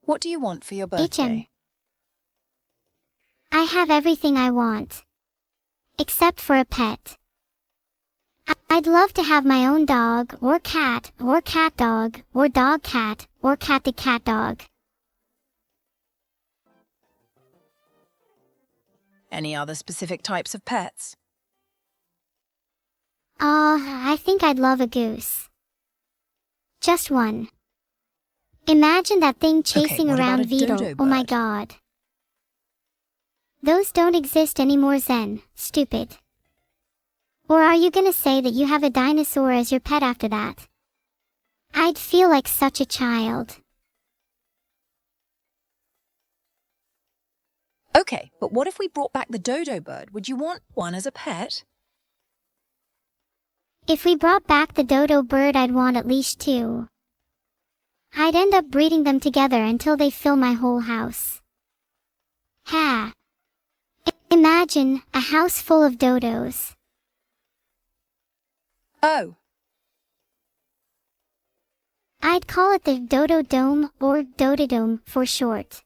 What do you want for your HM. birthday? I have everything I want. Except for a pet. I'd love to have my own dog, or cat dog, or dog cat, or cat to cat dog. Any other specific types of pets? I think I'd love a goose. Just one. Imagine that thing chasing what about around a Vito. dodo Oh my bird? god. Those don't exist anymore, Zen. Stupid. Or are you gonna say that you have a dinosaur as your pet after that? I'd feel like such a child. Okay, but what if we brought back the dodo bird? Would you want one as a pet? If we brought back the dodo bird, I'd want at least two. I'd end up breeding them together until they fill my whole house. Ha! Imagine a house full of dodos. Oh, I'd call it the Dodo Dome, or Dododome for short.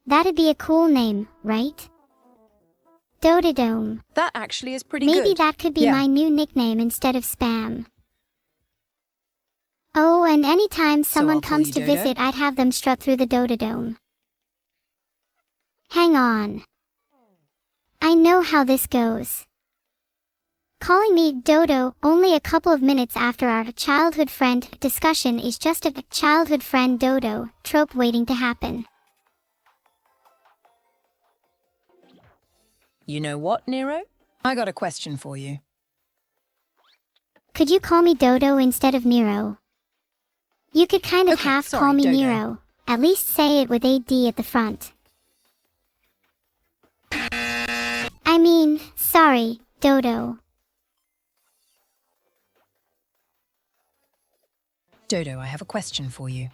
That'd be a cool name, right? Dododome. that actually is pretty Maybe good. that could be Yeah. my new nickname instead of Spam. Oh, and anytime someone I'll call comes you to Dodo? visit, I'd have them strut through the Dododome. Hang on. I know how this goes. Calling me Dodo only a couple of minutes after our childhood friend discussion is just a childhood friend Dodo trope waiting to happen. You know what, Nero? I got a question for you. Could you call me Dodo instead of Nero? You could kind of Okay, half sorry, call me Dodo. Nero. At least say it with AD at the front. I mean, sorry, Dodo. Dodo, I have a question for you.